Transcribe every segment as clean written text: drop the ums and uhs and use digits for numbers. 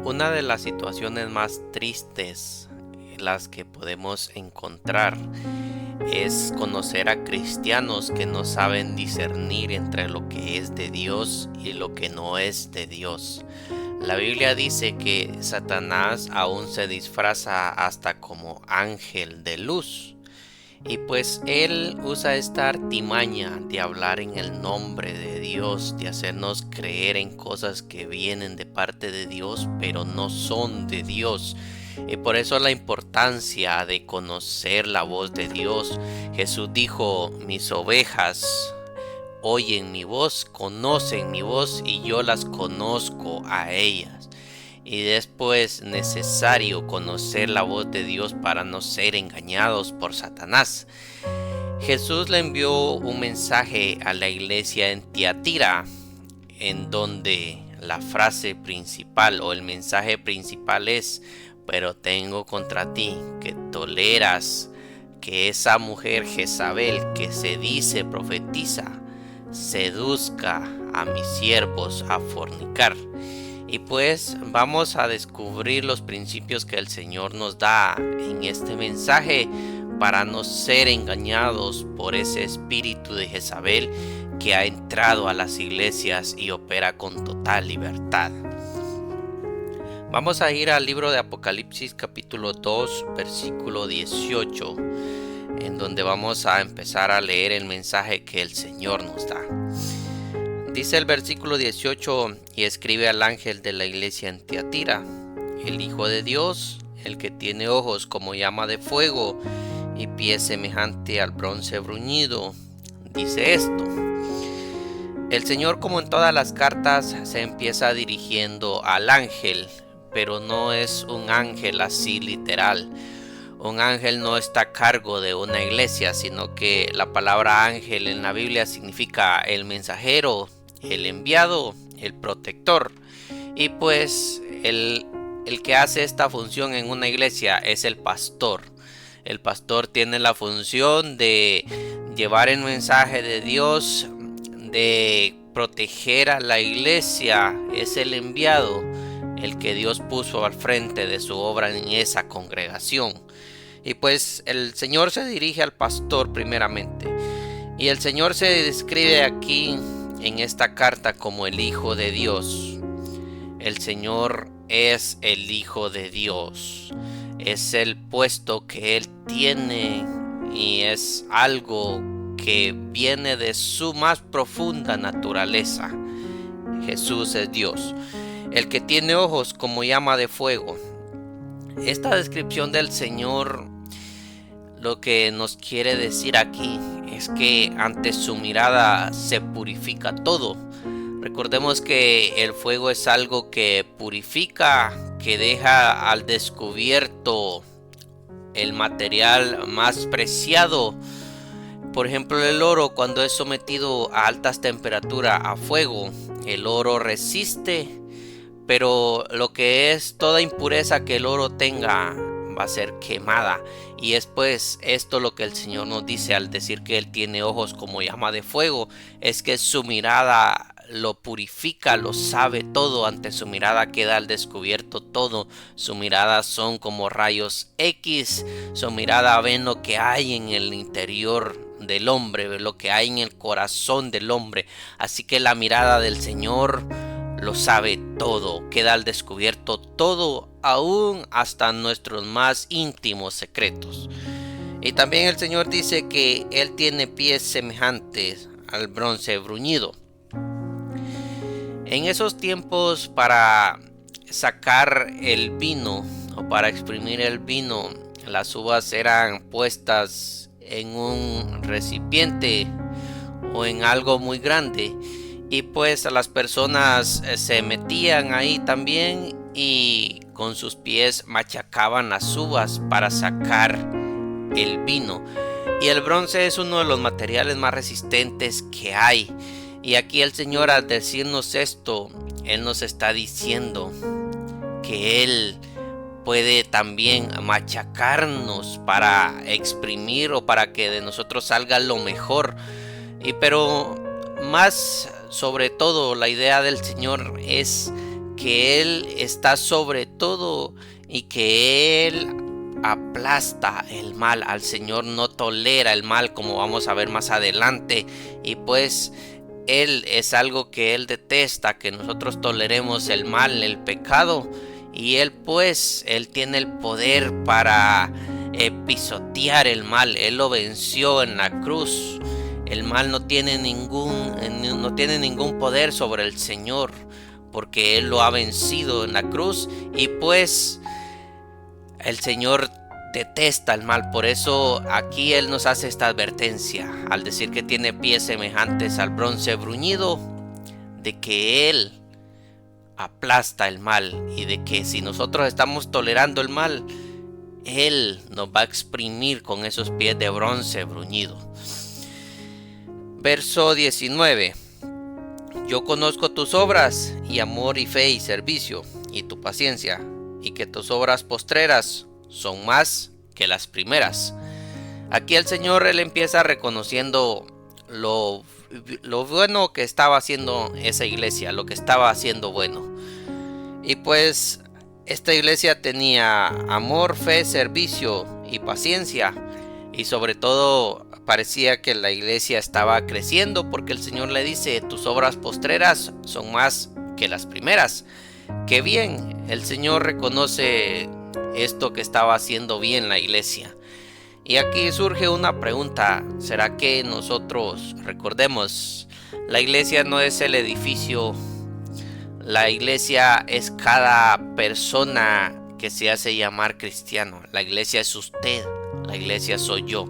Una de las situaciones más tristes en las que podemos encontrar es conocer a cristianos que no saben discernir entre lo que es de Dios y lo que no es de Dios. La Biblia dice que Satanás aún se disfraza hasta como ángel de luz. Y pues él usa esta artimaña de hablar en el nombre de Dios, de hacernos creer en cosas que vienen de parte de Dios, pero no son de Dios. Y por eso la importancia de conocer la voz de Dios. Jesús dijo: mis ovejas oyen mi voz, conocen mi voz y yo las conozco a ellas. Y después necesario conocer la voz de Dios para no ser engañados por Satanás. Jesús le envió un mensaje a la iglesia en Tiatira, en donde la frase principal o el mensaje principal es: pero tengo contra ti que toleras que esa mujer Jezabel, que se dice profetiza, seduzca a mis siervos a fornicar. Y pues vamos a descubrir los principios que el Señor nos da en este mensaje para no ser engañados por ese espíritu de Jezabel que ha entrado a las iglesias y opera con total libertad. Vamos a ir al libro de Apocalipsis capítulo 2 versículo 18, en donde vamos a empezar a leer el mensaje que el Señor nos da. Dice el versículo 18: y escribe al ángel de la iglesia en Tiatira, el Hijo de Dios, el que tiene ojos como llama de fuego y pies semejante al bronce bruñido, dice esto. El Señor, como en todas las cartas, se empieza dirigiendo al ángel, pero no es un ángel así literal. Un ángel no está a cargo de una iglesia, sino que la palabra ángel en la Biblia significa el mensajero, el enviado, el protector. Y pues el que hace esta función en una iglesia es el pastor. El pastor tiene la función de llevar el mensaje de Dios, de proteger a la iglesia. Es el enviado, el que Dios puso al frente de su obra en esa congregación. Y pues el Señor se dirige al pastor primeramente. Y el Señor se describe aquí en esta carta como el Hijo de Dios. El Señor es el Hijo de Dios. Es el puesto que Él tiene y es algo que viene de su más profunda naturaleza. Jesús es Dios, el que tiene ojos como llama de fuego. Esta descripción del Señor lo que nos quiere decir aquí es que ante su mirada se purifica todo. Recordemos que el fuego es algo que purifica, que deja al descubierto el material más preciado. Por ejemplo, el oro, cuando es sometido a altas temperaturas a fuego, el oro resiste, pero lo que es toda impureza que el oro tenga va a ser quemada. Y es pues esto lo que el Señor nos dice al decir que Él tiene ojos como llama de fuego, es que su mirada lo purifica, lo sabe todo. Ante su mirada queda al descubierto todo. Su mirada son como rayos X. Su mirada ve lo que hay en el interior del hombre, ve lo que hay en el corazón del hombre. Así que la mirada del Señor lo sabe todo, queda al descubierto todo, aún hasta nuestros más íntimos secretos. Y también el Señor dice que Él tiene pies semejantes al bronce bruñido. En esos tiempos, para sacar el vino o para exprimir el vino, las uvas eran puestas en un recipiente o en algo muy grande. Y pues las personas se metían ahí también y con sus pies machacaban las uvas para sacar el vino. Y el bronce es uno de los materiales más resistentes que hay. Y aquí el Señor, al decirnos esto, Él nos está diciendo que Él puede también machacarnos para exprimir o para que de nosotros salga lo mejor. Pero más sobre todo, la idea del Señor es que Él está sobre todo y que Él aplasta el mal. Al Señor no tolera el mal, como vamos a ver más adelante, y pues Él es algo que Él detesta, que nosotros toleremos el mal, el pecado, y Él tiene el poder para pisotear el mal. Él lo venció en la cruz. El mal no tiene ningún poder sobre el Señor, porque Él lo ha vencido en la cruz, y pues el Señor detesta el mal. Por eso aquí Él nos hace esta advertencia al decir que tiene pies semejantes al bronce bruñido, de que Él aplasta el mal, y de que si nosotros estamos tolerando el mal, Él nos va a exprimir con esos pies de bronce bruñido. Verso 19. Yo conozco tus obras, y amor, y fe, y servicio, y tu paciencia, y que tus obras postreras son más que las primeras. Aquí el Señor, Él empieza reconociendo lo bueno que estaba haciendo esa iglesia, lo que estaba haciendo bueno. Y pues esta iglesia tenía amor, fe, servicio y paciencia, y sobre todo parecía que la iglesia estaba creciendo, porque el Señor le dice: tus obras postreras son más que las primeras. Qué bien, el Señor reconoce esto que estaba haciendo bien la iglesia. Y aquí surge una pregunta: ¿será que nosotros, recordemos, la iglesia no es el edificio, la iglesia es cada persona que se hace llamar cristiano? La iglesia es usted, la iglesia soy yo.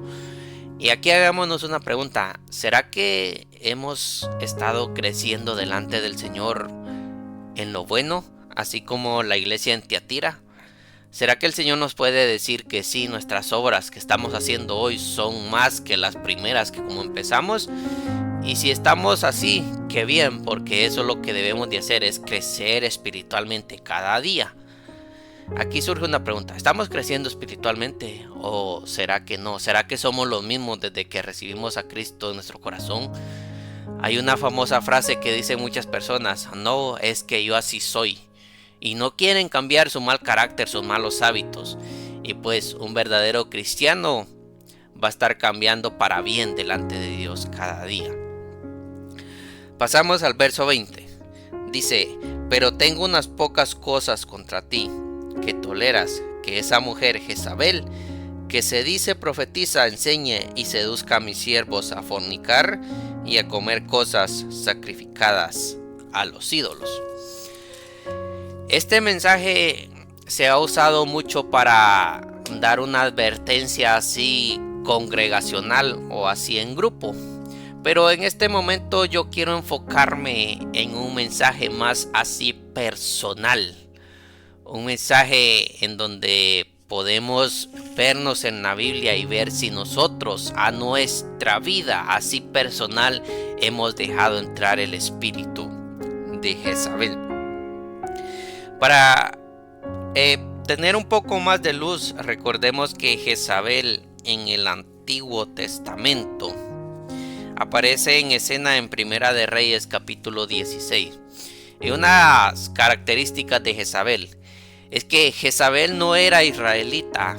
Y aquí hagámonos una pregunta: ¿será que hemos estado creciendo delante del Señor en lo bueno, así como la iglesia en Tiatira? ¿Será que el Señor nos puede decir que sí, nuestras obras que estamos haciendo hoy son más que las primeras que como empezamos? Y si estamos así, qué bien, porque eso es lo que debemos de hacer, es crecer espiritualmente cada día. Aquí surge una pregunta: ¿estamos creciendo espiritualmente o será que no? ¿Será que somos los mismos desde que recibimos a Cristo en nuestro corazón? Hay una famosa frase que dicen muchas personas: no, es que yo así soy. Y no quieren cambiar su mal carácter, sus malos hábitos. Y pues un verdadero cristiano va a estar cambiando para bien delante de Dios cada día. Pasamos al verso 20. Dice: pero tengo unas pocas cosas contra ti, que toleras que esa mujer Jezabel, que se dice profetiza, enseñe y seduzca a mis siervos a fornicar y a comer cosas sacrificadas a los ídolos. Este mensaje se ha usado mucho para dar una advertencia así congregacional o así en grupo. Pero en este momento yo quiero enfocarme en un mensaje más así personal. Un mensaje en donde podemos vernos en la Biblia y ver si nosotros a nuestra vida así personal hemos dejado entrar el espíritu de Jezabel. Para tener un poco más de luz, recordemos que Jezabel en el Antiguo Testamento aparece en escena en Primera de Reyes capítulo 16. Y unas características de Jezabel es que Jezabel no era israelita,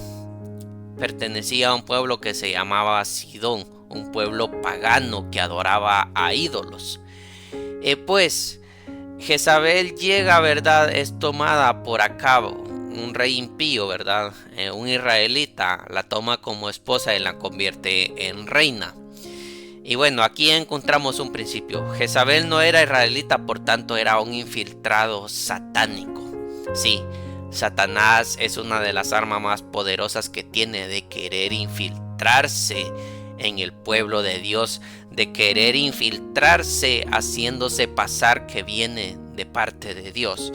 pertenecía a un pueblo que se llamaba Sidón, un pueblo pagano que adoraba a ídolos. Pues Jezabel llega, ¿verdad? Es tomada por Acab, un rey impío, ¿verdad? Un israelita, la toma como esposa y la convierte en reina. Y bueno, aquí encontramos un principio. Jezabel no era israelita, por tanto era un infiltrado satánico. Sí, Satanás es una de las armas más poderosas que tiene, de querer infiltrarse en el pueblo de Dios, de querer infiltrarse haciéndose pasar que viene de parte de Dios.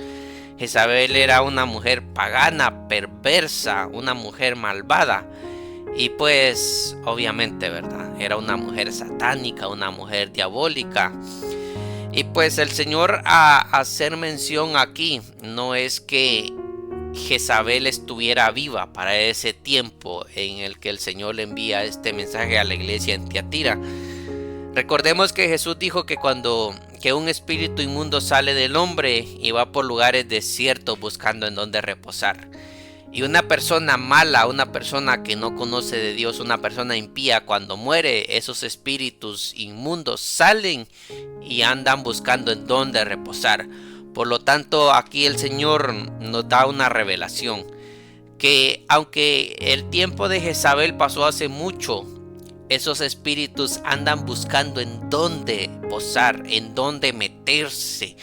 Jezabel era una mujer pagana, perversa, una mujer malvada. Y pues obviamente, ¿verdad? Era una mujer satánica, una mujer diabólica. Y pues el Señor, a hacer mención aquí, no es que Jezabel estuviera viva para ese tiempo en el que el Señor le envía este mensaje a la iglesia en Tiatira. Recordemos que Jesús dijo que cuando que un espíritu inmundo sale del hombre y va por lugares desiertos buscando en donde reposar. Y una persona mala, una persona que no conoce de Dios, una persona impía, cuando muere, esos espíritus inmundos salen y andan buscando en dónde reposar. Por lo tanto, aquí el Señor nos da una revelación, que aunque el tiempo de Jezabel pasó hace mucho, esos espíritus andan buscando en dónde posar, en dónde meterse.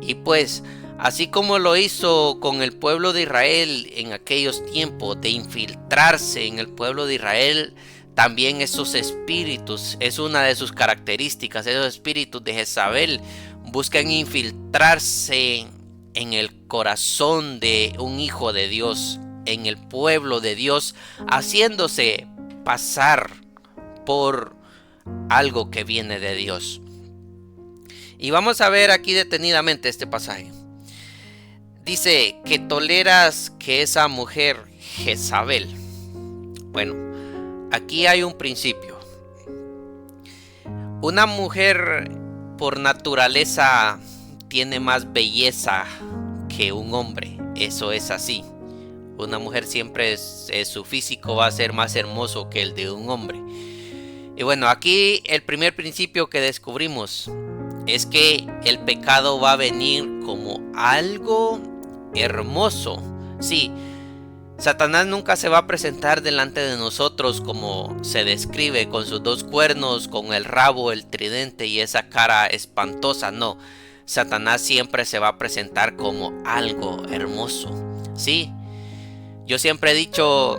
Y pues, así como lo hizo con el pueblo de Israel en aquellos tiempos, de infiltrarse en el pueblo de Israel, también esos espíritus, es una de sus características, esos espíritus de Jezabel buscan infiltrarse en el corazón de un hijo de Dios, en el pueblo de Dios, haciéndose pasar por algo que viene de Dios. Y vamos a ver aquí detenidamente este pasaje. Dice que toleras que esa mujer Jezabel. Bueno, aquí hay un principio. Una mujer por naturaleza tiene más belleza que un hombre. Eso es así. Una mujer siempre su físico va a ser más hermoso que el de un hombre. Y bueno, aquí el primer principio que descubrimos es que el pecado va a venir como algo hermoso. Sí, Satanás nunca se va a presentar delante de nosotros como se describe, con sus dos cuernos, con el rabo, el tridente y esa cara espantosa. No, Satanás siempre se va a presentar como algo hermoso. Sí, yo siempre he dicho,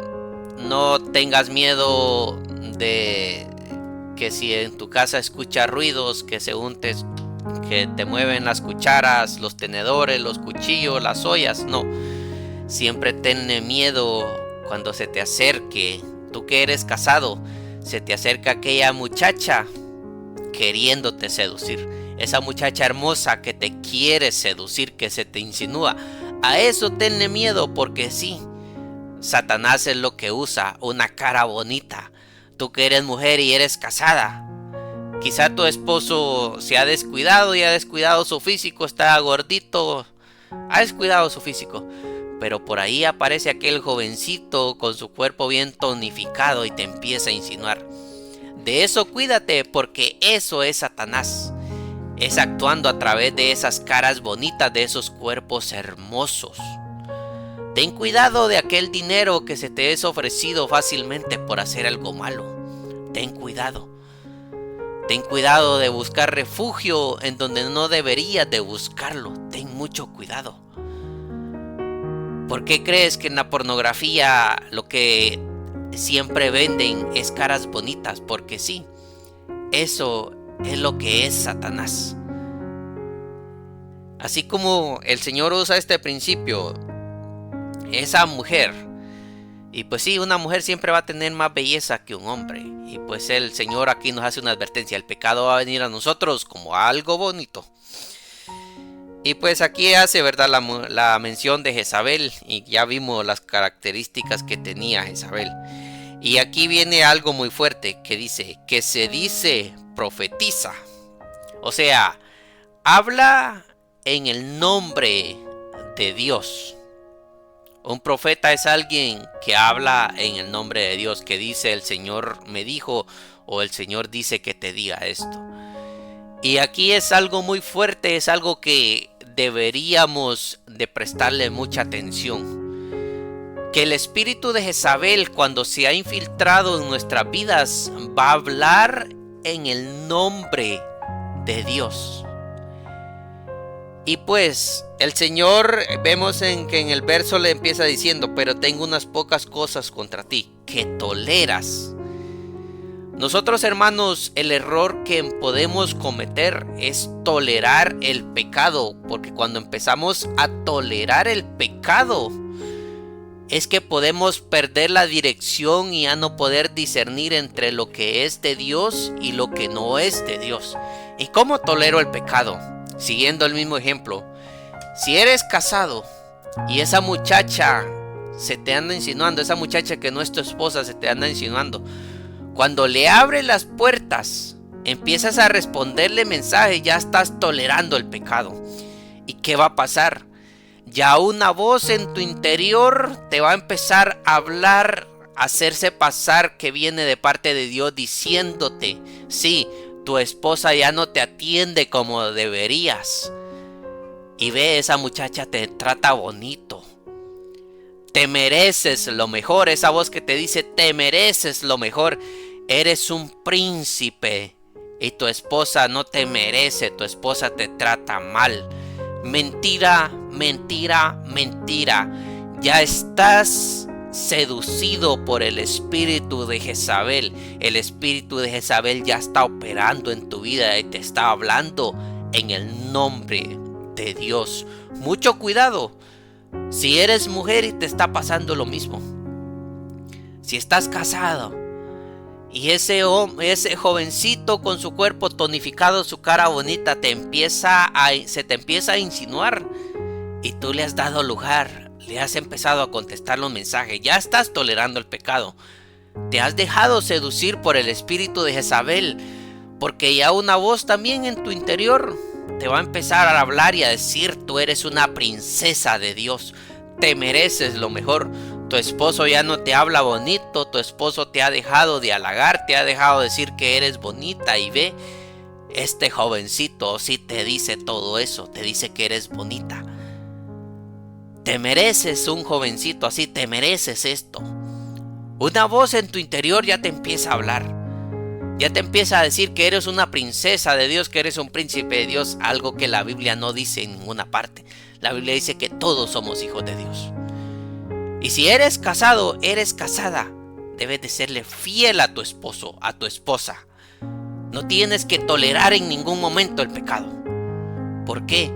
no tengas miedo de que si en tu casa escuchas ruidos, que te mueven las cucharas, los tenedores, los cuchillos, las ollas. No, siempre ten miedo cuando se te acerque, tú que eres casado, se te acerca aquella muchacha queriéndote seducir, esa muchacha hermosa que te quiere seducir, que se te insinúa. A eso tenle miedo, porque sí, Satanás es lo que usa, una cara bonita. Tú que eres mujer y eres casada, quizá tu esposo se ha descuidado y ha descuidado su físico, está gordito, ha descuidado su físico, pero por ahí aparece aquel jovencito con su cuerpo bien tonificado y te empieza a insinuar. De eso cuídate, porque eso es Satanás. Es actuando a través de esas caras bonitas, de esos cuerpos hermosos. Ten cuidado de aquel dinero que se te es ofrecido fácilmente por hacer algo malo. Ten cuidado. Ten cuidado de buscar refugio en donde no deberías de buscarlo. Ten mucho cuidado. ¿Por qué crees que en la pornografía lo que siempre venden es caras bonitas? Porque sí, eso es lo que es Satanás. Así como el Señor usa este principio, esa mujer, y pues sí, una mujer siempre va a tener más belleza que un hombre, y pues el Señor aquí nos hace una advertencia: el pecado va a venir a nosotros como algo bonito. Y pues aquí hace, ¿verdad?, la mención de Jezabel, y ya vimos las características que tenía Jezabel. Y aquí viene algo muy fuerte que dice, que se dice profetiza. O sea, habla en el nombre de Dios. Un profeta es alguien que habla en el nombre de Dios, que dice: el Señor me dijo, o el Señor dice que te diga esto. Y aquí es algo muy fuerte, es algo que deberíamos de prestarle mucha atención. Que el espíritu de Jezabel, cuando se ha infiltrado en nuestras vidas, va a hablar en el nombre de Dios. Y pues el Señor, vemos que en el verso le empieza diciendo: pero tengo unas pocas cosas contra ti, que toleras. Nosotros, hermanos, el error que podemos cometer es tolerar el pecado, porque cuando empezamos a tolerar el pecado, es que podemos perder la dirección y a no poder discernir entre lo que es de Dios y lo que no es de Dios. ¿Y cómo tolero el pecado? Siguiendo el mismo ejemplo, si eres casado y esa muchacha se te anda insinuando, esa muchacha que no es tu esposa se te anda insinuando, cuando le abres las puertas empiezas a responderle mensajes, ya estás tolerando el pecado. ¿Y qué va a pasar? Ya una voz en tu interior te va a empezar a hablar, a hacerse pasar que viene de parte de Dios diciéndote, sí, tu esposa ya no te atiende como deberías. Y ve, esa muchacha te trata bonito. Te mereces lo mejor. Esa voz que te dice, te mereces lo mejor. Eres un príncipe y tu esposa no te merece. Tu esposa te trata mal. Mentira, mentira, mentira. Ya estás seducido por el espíritu de Jezabel. El espíritu de Jezabel ya está operando en tu vida y te está hablando en el nombre de Dios. Mucho cuidado. Si eres mujer y te está pasando lo mismo. Si estás casado y ese jovencito con su cuerpo tonificado, su cara bonita, se te empieza a insinuar y tú le has dado lugar, le has empezado a contestar los mensajes, ya estás tolerando el pecado. Te has dejado seducir por el espíritu de Jezabel, porque ya una voz también en tu interior te va a empezar a hablar y a decir, tú eres una princesa de Dios, te mereces lo mejor. Tu esposo ya no te habla bonito, tu esposo te ha dejado de halagar, te ha dejado decir que eres bonita, y ve, este jovencito sí te dice todo eso, te dice que eres bonita. Te mereces un jovencito así, te mereces esto. Una voz en tu interior ya te empieza a hablar. Ya te empieza a decir que eres una princesa de Dios, que eres un príncipe de Dios, algo que la Biblia no dice en ninguna parte. La Biblia dice que todos somos hijos de Dios. Y si eres casado, eres casada, debes de serle fiel a tu esposo, a tu esposa. No tienes que tolerar en ningún momento el pecado. ¿Por qué?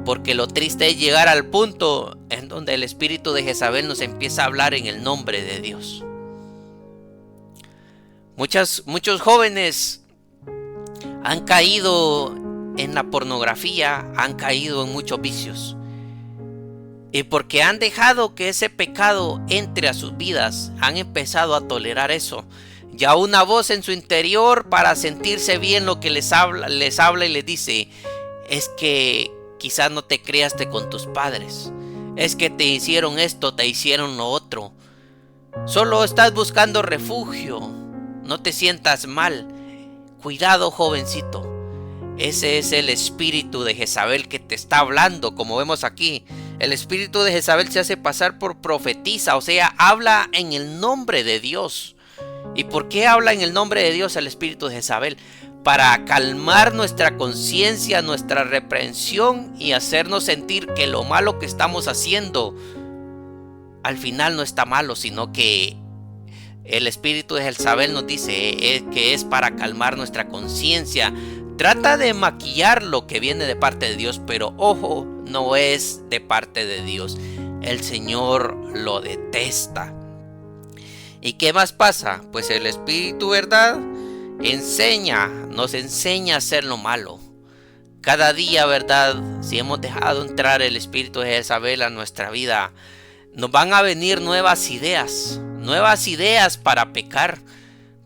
Porque lo triste es llegar al punto en donde el espíritu de Jezabel nos empieza a hablar en el nombre de Dios. Muchos jóvenes han caído en la pornografía, han caído en muchos vicios. Y porque han dejado que ese pecado entre a sus vidas, han empezado a tolerar eso. Ya una voz en su interior, para sentirse bien, lo que les habla y les dice, es que quizás no te criaste con tus padres, es que te hicieron esto, te hicieron lo otro, solo estás buscando refugio, no te sientas mal. Cuidado, jovencito, ese es el espíritu de Jezabel que te está hablando. Como vemos aquí, el espíritu de Jezabel se hace pasar por profetiza, o sea, habla en el nombre de Dios. ¿Y por qué habla en el nombre de Dios el espíritu de Jezabel? Para calmar nuestra conciencia, nuestra reprensión, y hacernos sentir que lo malo que estamos haciendo al final no está malo, sino que el espíritu de Jezabel nos dice que es para calmar nuestra conciencia. Trata de maquillar lo que viene de parte de Dios, pero ojo, no es de parte de Dios. El Señor lo detesta. ¿Y qué más pasa? Pues el espíritu, ¿verdad?, nos enseña a hacer lo malo. Cada día, ¿verdad?, si hemos dejado entrar el espíritu de Jezabel a nuestra vida, nos van a venir nuevas ideas para pecar.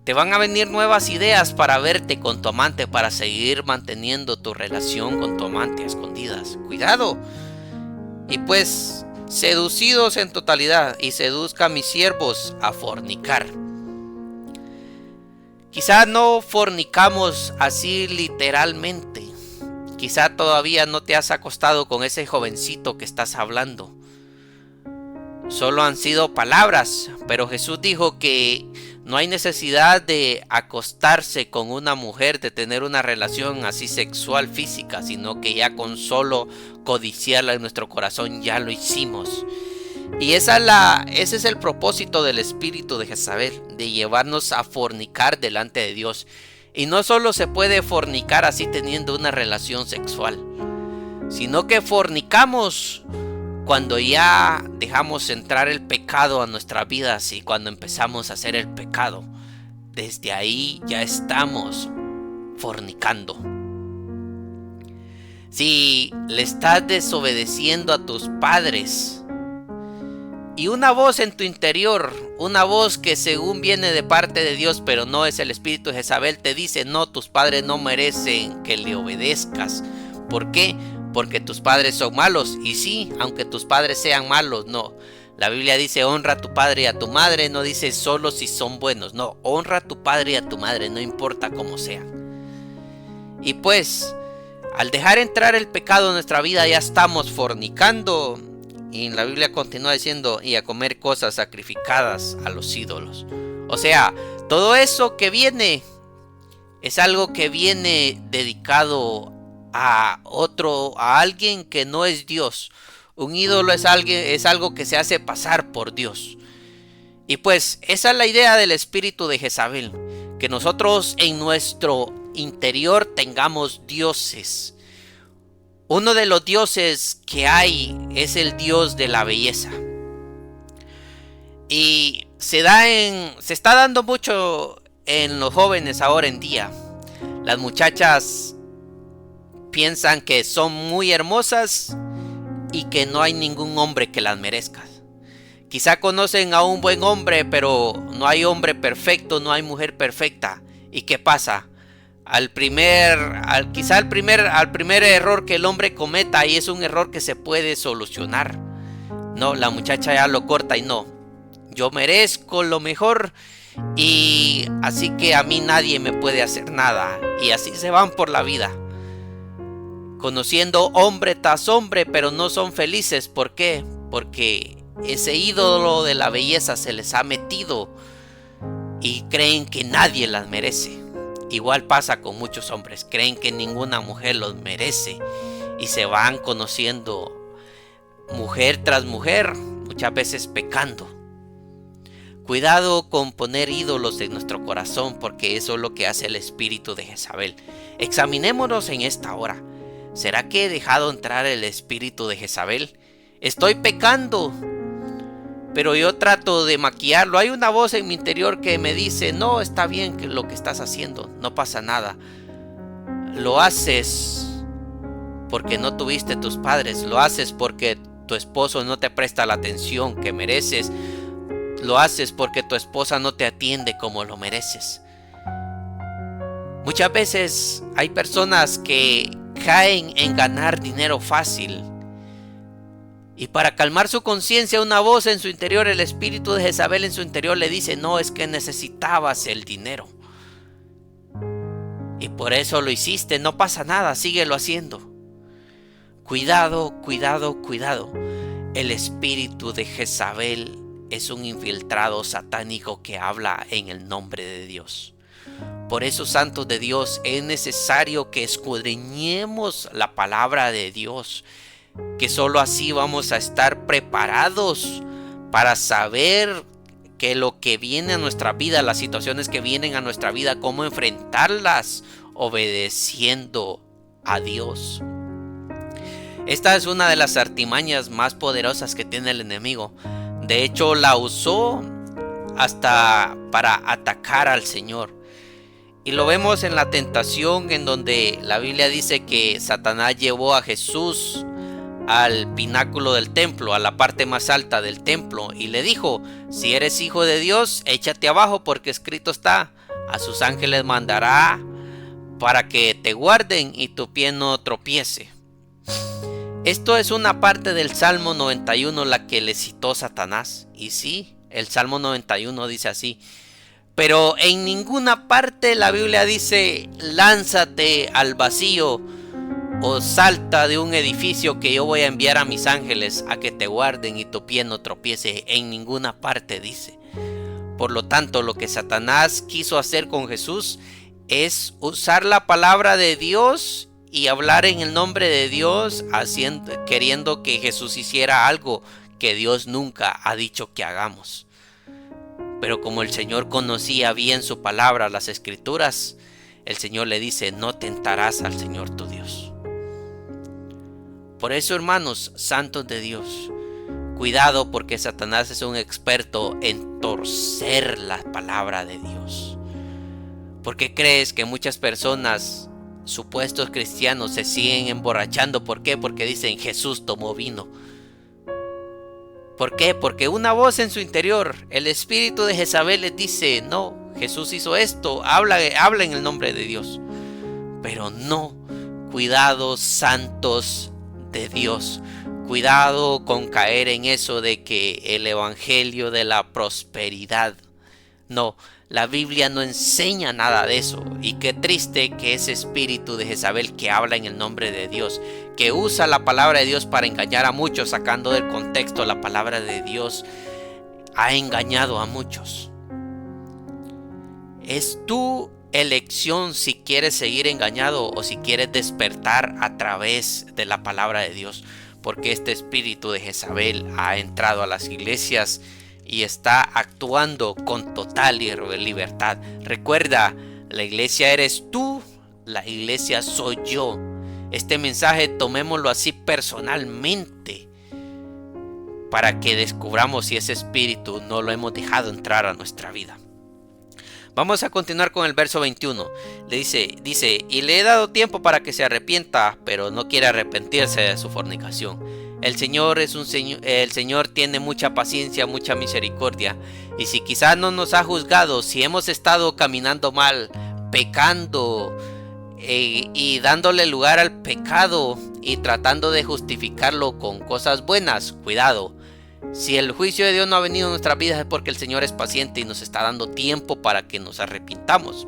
Te van a venir nuevas ideas para verte con tu amante, para seguir manteniendo tu relación con tu amante a escondidas. Cuidado. Y pues, seducidos en totalidad, y seduzca a mis siervos a fornicar. Quizá no fornicamos así literalmente. Quizá todavía no te has acostado con ese jovencito que estás hablando. Solo han sido palabras, pero Jesús dijo que no hay necesidad de acostarse con una mujer, de tener una relación así sexual física, sino que ya con solo codiciarla en nuestro corazón ya lo hicimos. Y ese es el propósito del espíritu de Jezabel, de llevarnos a fornicar delante de Dios. Y no solo se puede fornicar así teniendo una relación sexual, sino que fornicamos cuando ya dejamos entrar el pecado a nuestras vidas, y cuando empezamos a hacer el pecado, desde ahí ya estamos fornicando. Si le estás desobedeciendo a tus padres, y una voz en tu interior, una voz que según viene de parte de Dios, pero no es el espíritu de Jezabel, te dice: no, tus padres no merecen que le obedezcas. ¿Por qué? Porque tus padres son malos. Y sí, aunque tus padres sean malos, no. La Biblia dice: honra a tu padre y a tu madre. No dice solo si son buenos. No, honra a tu padre y a tu madre, no importa cómo sean. Y pues, al dejar entrar el pecado en nuestra vida, ya estamos fornicando. Y la Biblia continúa diciendo: y a comer cosas sacrificadas a los ídolos. O sea, todo eso que viene es algo que viene dedicado a alguien que no es Dios. Un ídolo es algo que se hace pasar por Dios. Y pues esa es la idea del espíritu de Jezabel, que nosotros en nuestro interior tengamos dioses. Uno de los dioses que hay es el dios de la belleza. Y se está dando mucho en los jóvenes ahora en día. Las muchachas piensan que son muy hermosas y que no hay ningún hombre que las merezca. Quizá conocen a un buen hombre, pero no hay hombre perfecto, no hay mujer perfecta. ¿Y qué pasa? Al primer error que el hombre cometa, y es un error que se puede solucionar, no, la muchacha ya lo corta y no, yo merezco lo mejor y así que a mí nadie me puede hacer nada. Y así se van por la vida, conociendo hombre tras hombre, pero no son felices. ¿Por qué? Porque ese ídolo de la belleza se les ha metido y creen que nadie las merece. Igual pasa con muchos hombres, creen que ninguna mujer los merece y se van conociendo mujer tras mujer, muchas veces pecando. Cuidado con poner ídolos en nuestro corazón, porque eso es lo que hace el espíritu de Jezabel. Examinémonos en esta hora. ¿Será que he dejado entrar el espíritu de Jezabel? Estoy pecando, pero yo trato de maquillarlo. Hay una voz en mi interior que me dice: no, está bien lo que estás haciendo, no pasa nada. Lo haces porque no tuviste tus padres, lo haces porque tu esposo no te presta la atención que mereces, lo haces porque tu esposa no te atiende como lo mereces. Muchas veces hay personas que caen en ganar dinero fácil. Y para calmar su conciencia, una voz en su interior, el espíritu de Jezabel en su interior, le dice: no, es que necesitabas el dinero y por eso lo hiciste, no pasa nada, síguelo haciendo. Cuidado, cuidado, cuidado. El espíritu de Jezabel es un infiltrado satánico que habla en el nombre de Dios. Por eso, santos de Dios, es necesario que escudriñemos la palabra de Dios, que solo así vamos a estar preparados para saber que lo que viene a nuestra vida, las situaciones que vienen a nuestra vida, cómo enfrentarlas obedeciendo a Dios. Esta es una de las artimañas más poderosas que tiene el enemigo. De hecho, la usó hasta para atacar al Señor. Y lo vemos en la tentación, en donde la Biblia dice que Satanás llevó a Jesús al pináculo del templo, a la parte más alta del templo, y le dijo: si eres hijo de Dios, échate abajo, porque escrito está: a sus ángeles mandará para que te guarden y tu pie no tropiece. Esto es una parte del Salmo 91 la que le citó Satanás. Y sí, el Salmo 91 dice así. Pero en ninguna parte la Biblia dice: lánzate al vacío o salta de un edificio, que yo voy a enviar a mis ángeles a que te guarden y tu pie no tropiece. En ninguna parte dice. Por lo tanto, lo que Satanás quiso hacer con Jesús es usar la palabra de Dios y hablar en el nombre de Dios, queriendo que Jesús hiciera algo que Dios nunca ha dicho que hagamos. Pero como el Señor conocía bien su palabra, las escrituras, el Señor le dice: no tentarás al Señor tu Dios. Por eso, hermanos santos de Dios, cuidado, porque Satanás es un experto en torcer la palabra de Dios. ¿Por qué crees que muchas personas, supuestos cristianos, se siguen emborrachando? ¿Por qué? Porque dicen: Jesús tomó vino. ¿Por qué? Porque una voz en su interior, el espíritu de Jezabel, les dice: no, Jesús hizo esto, habla en el nombre de Dios. Pero no, cuidado, santos de Dios. Cuidado con caer en eso de que el evangelio de la prosperidad. No, la Biblia no enseña nada de eso. Y qué triste que ese espíritu de Jezabel, que habla en el nombre de Dios, que usa la palabra de Dios para engañar a muchos, sacando del contexto la palabra de Dios, ha engañado a muchos. Es tu elección si quieres seguir engañado o si quieres despertar a través de la palabra de Dios, porque este espíritu de Jezabel ha entrado a las iglesias y está actuando con total libertad. Recuerda, la iglesia eres tú, la iglesia soy yo. Este mensaje tomémoslo así personalmente, para que descubramos si ese espíritu no lo hemos dejado entrar a nuestra vida. Vamos a continuar con el verso 21. Le dice: y le he dado tiempo para que se arrepienta, pero no quiere arrepentirse de su fornicación. El Señor tiene mucha paciencia, mucha misericordia. Y si quizás no nos ha juzgado, si hemos estado caminando mal, pecando y dándole lugar al pecado y tratando de justificarlo con cosas buenas, cuidado. Si el juicio de Dios no ha venido a nuestras vidas es porque el Señor es paciente y nos está dando tiempo para que nos arrepintamos.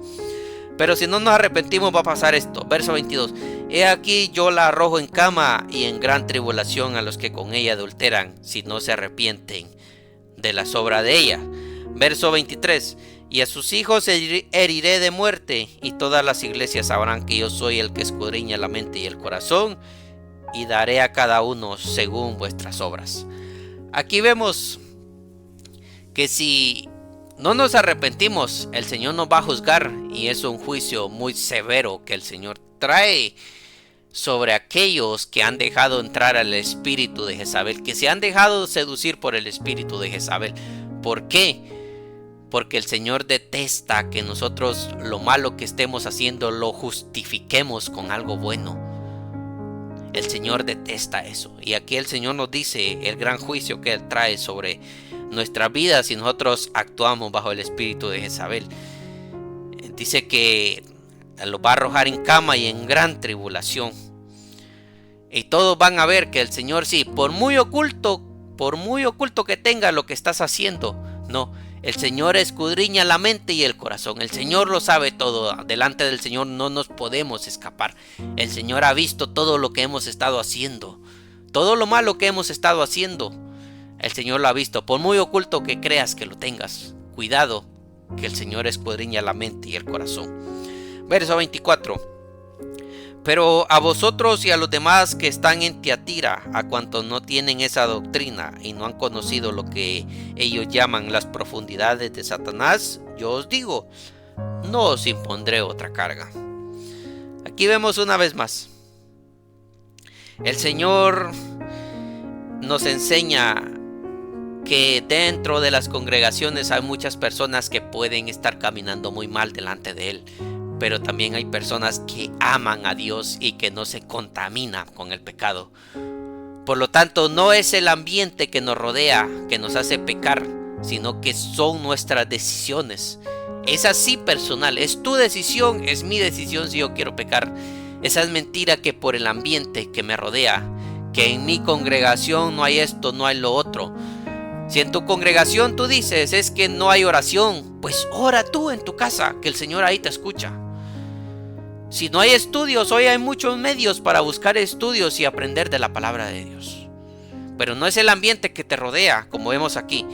Pero si no nos arrepentimos, va a pasar esto. Verso 22. He aquí yo la arrojo en cama y en gran tribulación a los que con ella adulteran, si no se arrepienten de la sobra de ella. Verso 23. Y a sus hijos heriré de muerte, y todas las iglesias sabrán que yo soy el que escudriña la mente y el corazón, y daré a cada uno según vuestras obras. Aquí vemos que si no nos arrepentimos, el Señor nos va a juzgar, y es un juicio muy severo que el Señor trae sobre aquellos que han dejado entrar al espíritu de Jezabel, que se han dejado seducir por el espíritu de Jezabel. ¿Por qué? Porque el Señor detesta que nosotros lo malo que estemos haciendo lo justifiquemos con algo bueno. El Señor detesta eso. Y aquí el Señor nos dice el gran juicio que Él trae sobre nuestras vidas si nosotros actuamos bajo el espíritu de Jezabel. Dice que los va a arrojar en cama y en gran tribulación. Y todos van a ver que el Señor, sí, por muy oculto que tenga lo que estás haciendo, no. El Señor escudriña la mente y el corazón. El Señor lo sabe todo. Delante del Señor no nos podemos escapar. El Señor ha visto todo lo que hemos estado haciendo. Todo lo malo que hemos estado haciendo. El Señor lo ha visto. Por muy oculto que creas que lo tengas, cuidado, que el Señor escudriña la mente y el corazón. Verso 24. Pero a vosotros y a los demás que están en Tiatira, a cuantos no tienen esa doctrina y no han conocido lo que ellos llaman las profundidades de Satanás, yo os digo, no os impondré otra carga. Aquí vemos una vez más, el Señor nos enseña que dentro de las congregaciones hay muchas personas que pueden estar caminando muy mal delante de Él. Pero también hay personas que aman a Dios y que no se contaminan con el pecado. Por lo tanto, no es el ambiente que nos rodea que nos hace pecar, sino que son nuestras decisiones. Es así personal, es tu decisión, es mi decisión si yo quiero pecar. Esa es mentira que por el ambiente que me rodea, que en mi congregación no hay esto, no hay lo otro. Si en tu congregación tú dices es que no hay oración, pues ora tú en tu casa, que el Señor ahí te escucha. Si no hay estudios, hoy hay muchos medios para buscar estudios y aprender de la palabra de Dios. Pero no es el ambiente que te rodea, como vemos aquí.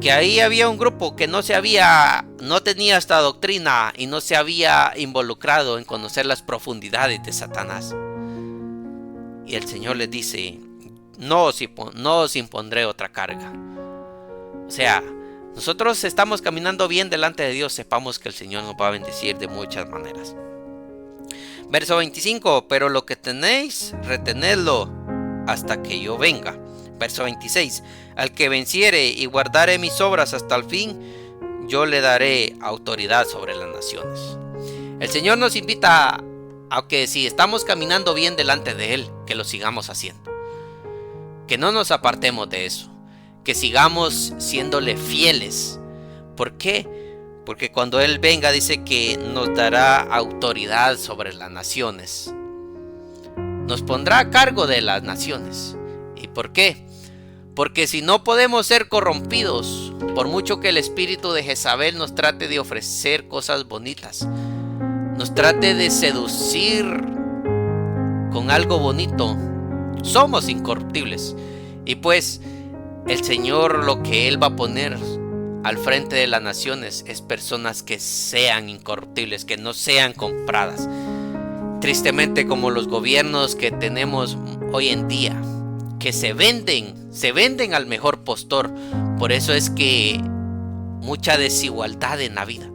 Que ahí había un grupo que no tenía esta doctrina y no se había involucrado en conocer las profundidades de Satanás. Y el Señor les dice, no os impondré otra carga. O sea, nosotros estamos caminando bien delante de Dios, sepamos que el Señor nos va a bendecir de muchas maneras. Verso 25, pero lo que tenéis, retenedlo hasta que yo venga. Verso 26, al que venciere y guardare mis obras hasta el fin, yo le daré autoridad sobre las naciones. El Señor nos invita a que si estamos caminando bien delante de Él, que lo sigamos haciendo. Que no nos apartemos de eso. que sigamos siéndole fieles. ¿Por qué? Porque cuando Él venga dice que nos dará autoridad sobre las naciones. Nos pondrá a cargo de las naciones. ¿Y por qué? Porque si no podemos ser corrompidos, por mucho que el espíritu de Jezabel nos trate de ofrecer cosas bonitas, nos trate de seducir con algo bonito, somos incorruptibles. Y pues el Señor, lo que Él va a poner al frente de las naciones es personas que sean incorruptibles, que no sean compradas. Tristemente, como los gobiernos que tenemos hoy en día, que se venden al mejor postor. Por eso es que mucha desigualdad en la vida.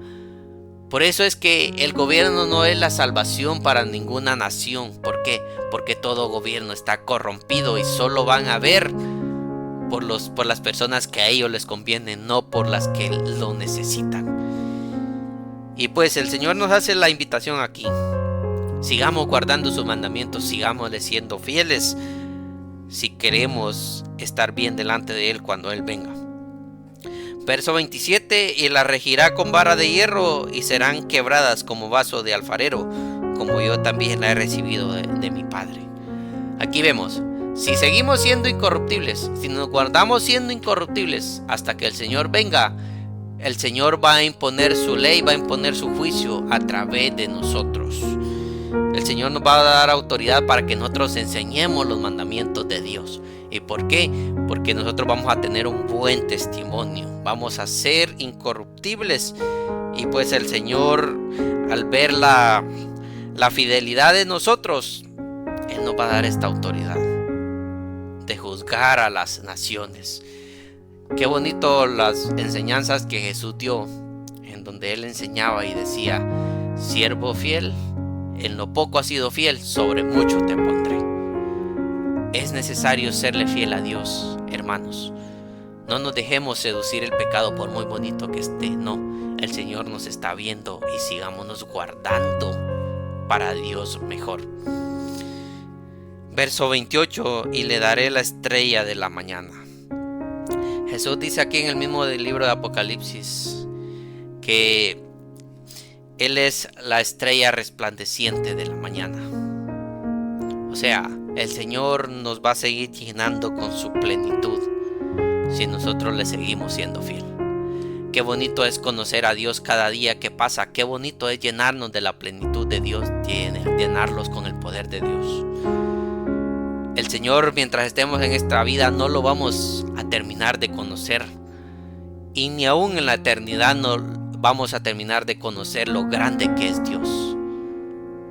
Por eso es que el gobierno no es la salvación para ninguna nación. ¿Por qué? Porque todo gobierno está corrompido y solo van a ver por las personas que a ellos les conviene, no por las que lo necesitan. Y pues el Señor nos hace la invitación aquí. Sigamos guardando sus mandamientos, sigámosle siendo fieles si queremos estar bien delante de Él cuando Él venga. Verso 27: y la regirá con vara de hierro y serán quebradas como vaso de alfarero, como yo también la he recibido de mi Padre. Aquí vemos, si seguimos siendo incorruptibles, si nos guardamos siendo incorruptibles hasta que el Señor venga, el Señor va a imponer su ley, va a imponer su juicio a través de nosotros. El Señor nos va a dar autoridad para que nosotros enseñemos los mandamientos de Dios. ¿Y por qué? Porque nosotros vamos a tener un buen testimonio, vamos a ser incorruptibles. Y pues el Señor, al ver la fidelidad de nosotros, Él nos va a dar esta autoridad de juzgar a las naciones. Qué bonito las enseñanzas que Jesús dio, en donde Él enseñaba y decía: siervo fiel, en lo poco has sido fiel, sobre mucho te pondré. Es necesario serle fiel a Dios, hermanos. No nos dejemos seducir el pecado por muy bonito que esté. No, el Señor nos está viendo y sigámonos guardando para Dios mejor. Verso 28: y le daré la estrella de la mañana. Jesús dice aquí en el mismo libro de Apocalipsis que Él es la estrella resplandeciente de la mañana. O sea, el Señor nos va a seguir llenando con su plenitud si nosotros le seguimos siendo fiel. Qué bonito es conocer a Dios cada día que pasa. Qué bonito es llenarnos de la plenitud de Dios, llenarlos con el poder de Dios. El Señor, mientras estemos en esta vida, no lo vamos a terminar de conocer. Y ni aún en la eternidad no vamos a terminar de conocer lo grande que es Dios.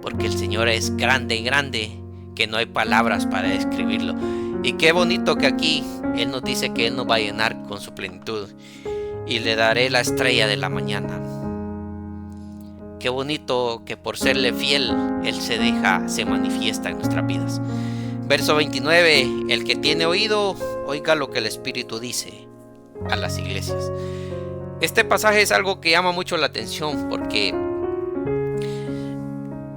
Porque el Señor es grande, grande, que no hay palabras para describirlo. Y qué bonito que aquí Él nos dice que Él nos va a llenar con su plenitud. Y le daré la estrella de la mañana. Qué bonito que por serle fiel, Él se manifiesta en nuestras vidas. Verso 29: el que tiene oído, oiga lo que el Espíritu dice a las iglesias. Este pasaje es algo que llama mucho la atención, porque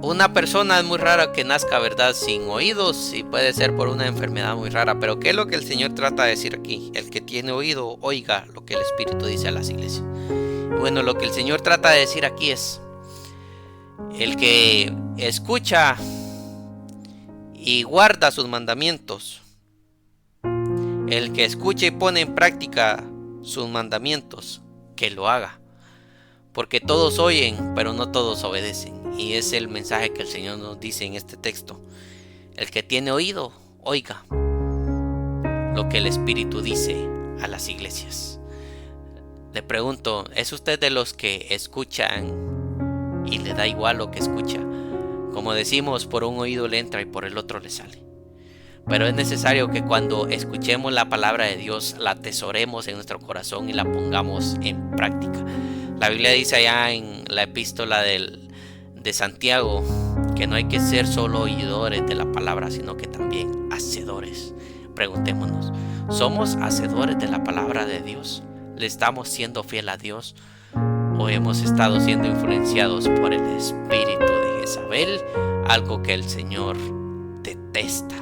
una persona es muy rara que nazca, ¿verdad?, sin oídos, y puede ser por una enfermedad muy rara. Pero ¿qué es lo que el Señor trata de decir aquí? El que tiene oído, oiga lo que el Espíritu dice a las iglesias. Bueno, lo que el Señor trata de decir aquí es: el que escucha y guarda sus mandamientos, el que escucha y pone en práctica sus mandamientos, que lo haga. Porque todos oyen, pero no todos obedecen. Y es el mensaje que el Señor nos dice en este texto. El que tiene oído, oiga lo que el Espíritu dice a las iglesias. Le pregunto, ¿es usted de los que escuchan y le da igual lo que escucha? Como decimos, por un oído le entra y por el otro le sale. Pero es necesario que cuando escuchemos la palabra de Dios, la atesoremos en nuestro corazón y la pongamos en práctica. La Biblia dice allá en la epístola de Santiago que no hay que ser solo oidores de la palabra, sino que también hacedores. Preguntémonos, ¿somos hacedores de la palabra de Dios? ¿Le estamos siendo fiel a Dios? ¿O hemos estado siendo influenciados por el espíritu de Jezabel? Algo que el Señor detesta.